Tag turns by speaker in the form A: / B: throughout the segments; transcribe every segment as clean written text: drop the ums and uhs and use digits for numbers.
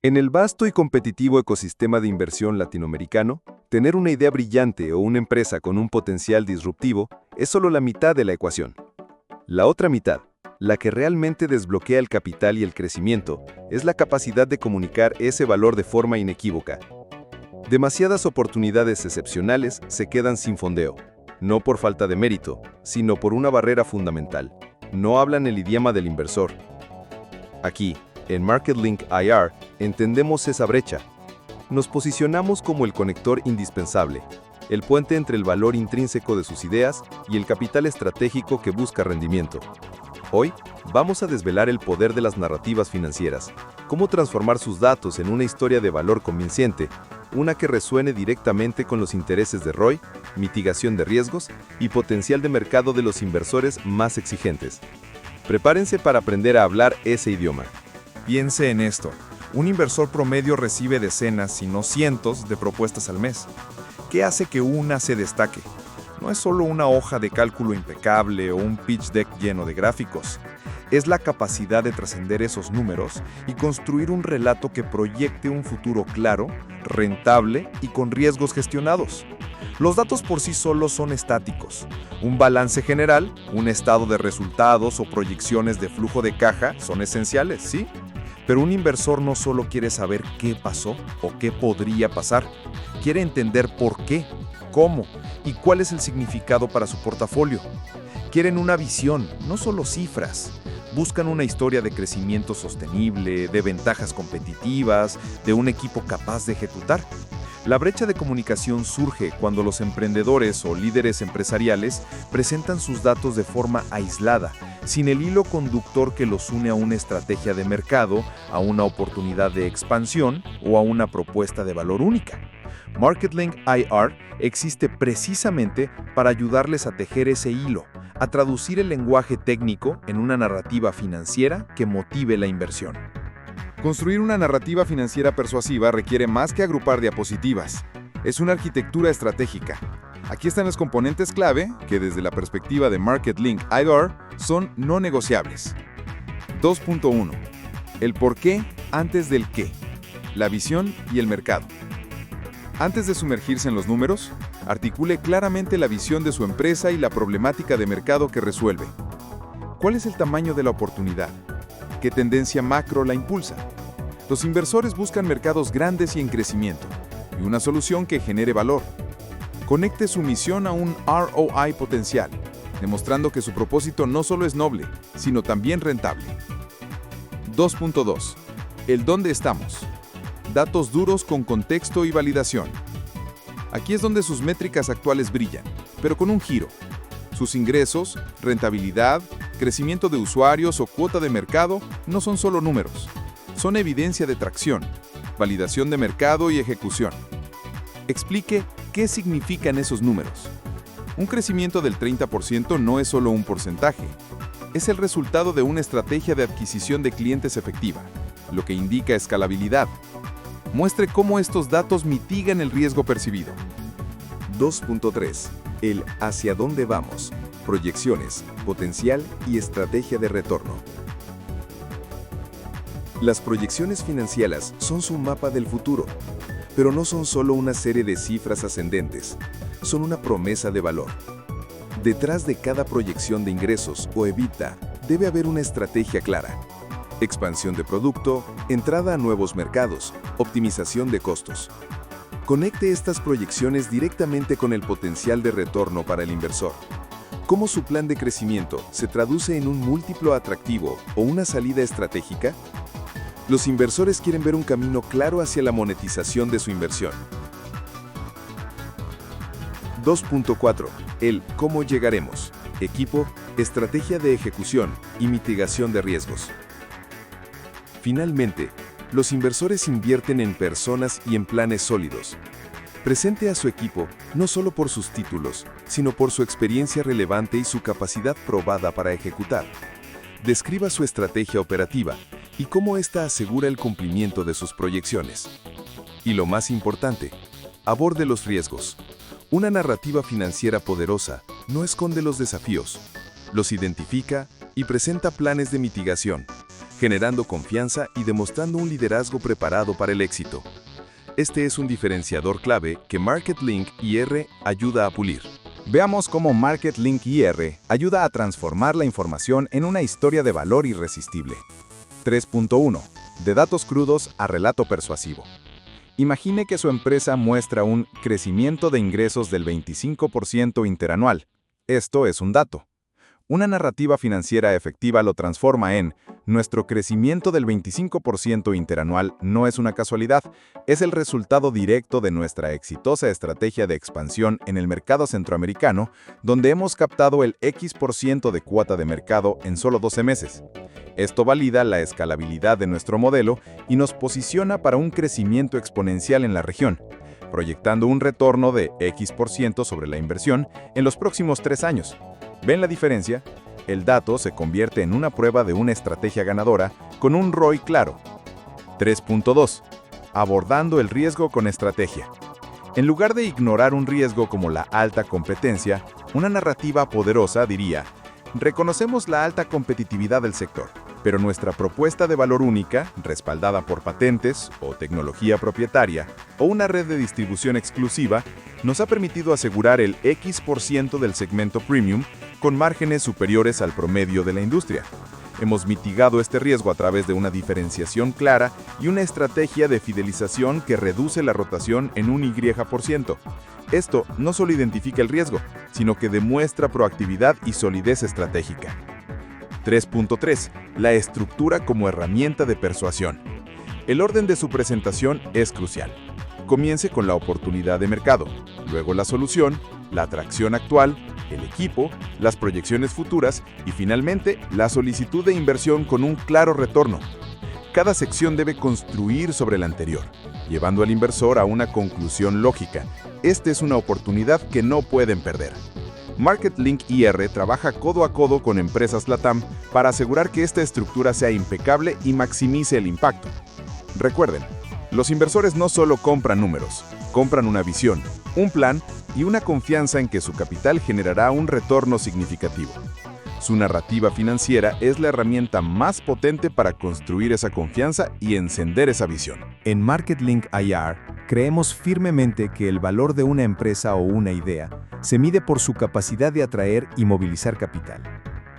A: En el vasto y competitivo ecosistema de inversión latinoamericano, tener una idea brillante o una empresa con un potencial disruptivo es solo la mitad de la ecuación. La otra mitad, la que realmente desbloquea el capital y el crecimiento, es la capacidad de comunicar ese valor de forma inequívoca. Demasiadas oportunidades excepcionales se quedan sin fondeo, no por falta de mérito, sino por una barrera fundamental. No hablan el idioma del inversor. Aquí, en MarketLink IR, entendemos esa brecha. Nos posicionamos como el conector indispensable, el puente entre el valor intrínseco de sus ideas y el capital estratégico que busca rendimiento. Hoy, vamos a desvelar el poder de las narrativas financieras, cómo transformar sus datos en una historia de valor convincente, una que resuene directamente con los intereses de ROI, mitigación de riesgos y potencial de mercado de los inversores más exigentes. Prepárense para aprender a hablar ese idioma.
B: Piense en esto. Un inversor promedio recibe decenas, si no cientos, de propuestas al mes. ¿Qué hace que una se destaque? No es solo una hoja de cálculo impecable o un pitch deck lleno de gráficos. Es la capacidad de trascender esos números y construir un relato que proyecte un futuro claro, rentable y con riesgos gestionados. Los datos por sí solos son estáticos. Un balance general, un estado de resultados o proyecciones de flujo de caja son esenciales, ¿sí? Pero un inversor no solo quiere saber qué pasó o qué podría pasar. Quiere entender por qué, cómo y cuál es el significado para su portafolio. Quieren una visión, no solo cifras. Buscan una historia de crecimiento sostenible, de ventajas competitivas, de un equipo capaz de ejecutar. La brecha de comunicación surge cuando los emprendedores o líderes empresariales presentan sus datos de forma aislada, sin el hilo conductor que los une a una estrategia de mercado, a una oportunidad de expansión o a una propuesta de valor única. MarketLink IR existe precisamente para ayudarles a tejer ese hilo, a traducir el lenguaje técnico en una narrativa financiera que motive la inversión.
C: Construir una narrativa financiera persuasiva requiere más que agrupar diapositivas. Es una arquitectura estratégica. Aquí están los componentes clave que desde la perspectiva de MarketLink IR son no negociables. 2.1. El por qué antes del qué. La visión y el mercado. Antes de sumergirse en los números, articule claramente la visión de su empresa y la problemática de mercado que resuelve. ¿Cuál es el tamaño de la oportunidad? ¿Qué tendencia macro la impulsa? Los inversores buscan mercados grandes y en crecimiento, y una solución que genere valor. Conecte su misión a un ROI potencial, demostrando que su propósito no solo es noble, sino también rentable. 2.2. El dónde estamos. Datos duros con contexto y validación. Aquí es donde sus métricas actuales brillan, pero con un giro. Sus ingresos, rentabilidad, crecimiento de usuarios o cuota de mercado no son solo números. Son evidencia de tracción, validación de mercado y ejecución. Explique qué significan esos números. Un crecimiento del 30% no es solo un porcentaje. Es el resultado de una estrategia de adquisición de clientes efectiva, lo que indica escalabilidad. Muestre cómo estos datos mitigan el riesgo percibido.
A: 2.3. El hacia dónde vamos. Proyecciones, potencial y estrategia de retorno. Las proyecciones financieras son su mapa del futuro, pero no son solo una serie de cifras ascendentes, son una promesa de valor. Detrás de cada proyección de ingresos o EBITDA debe haber una estrategia clara. Expansión de producto, entrada a nuevos mercados, optimización de costos. Conecte estas proyecciones directamente con el potencial de retorno para el inversor. ¿Cómo su plan de crecimiento se traduce en un múltiplo atractivo o una salida estratégica? Los inversores quieren ver un camino claro hacia la monetización de su inversión. 2.4. El cómo llegaremos. Equipo, estrategia de ejecución y mitigación de riesgos. Finalmente, los inversores invierten en personas y en planes sólidos. Presente a su equipo no solo por sus títulos, sino por su experiencia relevante y su capacidad probada para ejecutar. Describa su estrategia operativa y cómo ésta asegura el cumplimiento de sus proyecciones. Y lo más importante, aborde los riesgos. Una narrativa financiera poderosa no esconde los desafíos, los identifica y presenta planes de mitigación. generando confianza y demostrando un liderazgo preparado para el éxito. Este es un diferenciador clave que MarketLink IR ayuda a pulir.
C: Veamos cómo MarketLink IR ayuda a transformar la información en una historia de valor irresistible. 3.1. De datos crudos a relato persuasivo. Imagine que su empresa muestra un crecimiento de ingresos del 25% interanual. Esto es un dato. Una narrativa financiera efectiva lo transforma en: nuestro crecimiento del 25% interanual no es una casualidad, es el resultado directo de nuestra exitosa estrategia de expansión en el mercado centroamericano, donde hemos captado el X% de cuota de mercado en solo 12 meses. Esto valida la escalabilidad de nuestro modelo y nos posiciona para un crecimiento exponencial en la región, proyectando un retorno de X% sobre la inversión en los próximos 3 años. ¿Ven la diferencia? El dato se convierte en una prueba de una estrategia ganadora con un ROI claro. 3.2. Abordando el riesgo con estrategia. En lugar de ignorar un riesgo como la alta competencia, una narrativa poderosa diría: reconocemos la alta competitividad del sector, pero nuestra propuesta de valor única, respaldada por patentes o tecnología propietaria o una red de distribución exclusiva, nos ha permitido asegurar el X% del segmento premium con márgenes superiores al promedio de la industria. Hemos mitigado este riesgo a través de una diferenciación clara y una estrategia de fidelización que reduce la rotación en un Y%. Esto no solo identifica el riesgo, sino que demuestra proactividad y solidez estratégica. 3.3. La estructura como herramienta de persuasión. El orden de su presentación es crucial. Comience con la oportunidad de mercado, luego la solución, la atracción actual, el equipo, las proyecciones futuras y finalmente la solicitud de inversión con un claro retorno. Cada sección debe construir sobre la anterior, llevando al inversor a una conclusión lógica. Esta es una oportunidad que no pueden perder. MarketLink IR trabaja codo a codo con empresas LATAM para asegurar que esta estructura sea impecable y maximice el impacto. Recuerden, los inversores no solo compran números, compran una visión, un plan y una confianza en que su capital generará un retorno significativo. Su narrativa financiera es la herramienta más potente para construir esa confianza y encender esa visión.
D: En MarketLink IR, creemos firmemente que el valor de una empresa o una idea se mide por su capacidad de atraer y movilizar capital.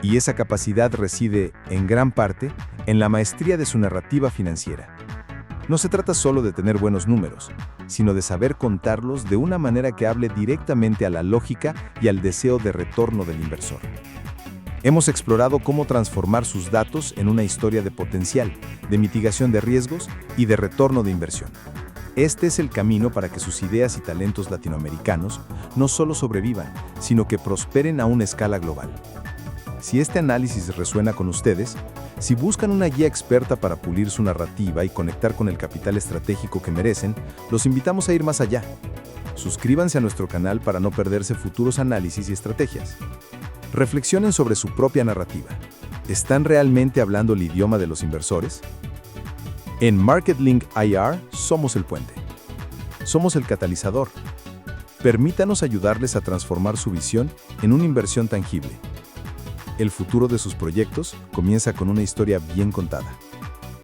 D: Y esa capacidad reside, en gran parte, en la maestría de su narrativa financiera. No se trata solo de tener buenos números, sino de saber contarlos de una manera que hable directamente a la lógica y al deseo de retorno del inversor. Hemos explorado cómo transformar sus datos en una historia de potencial, de mitigación de riesgos y de retorno de inversión. Este es el camino para que sus ideas y talentos latinoamericanos no solo sobrevivan, sino que prosperen a una escala global. Si este análisis resuena con ustedes, si buscan una guía experta para pulir su narrativa y conectar con el capital estratégico que merecen, los invitamos a ir más allá. Suscríbanse a nuestro canal para no perderse futuros análisis y estrategias. Reflexionen sobre su propia narrativa. ¿Están realmente hablando el idioma de los inversores? En MarketLink IR somos el puente. Somos el catalizador. Permítanos ayudarles a transformar su visión en una inversión tangible. El futuro de sus proyectos comienza con una historia bien contada.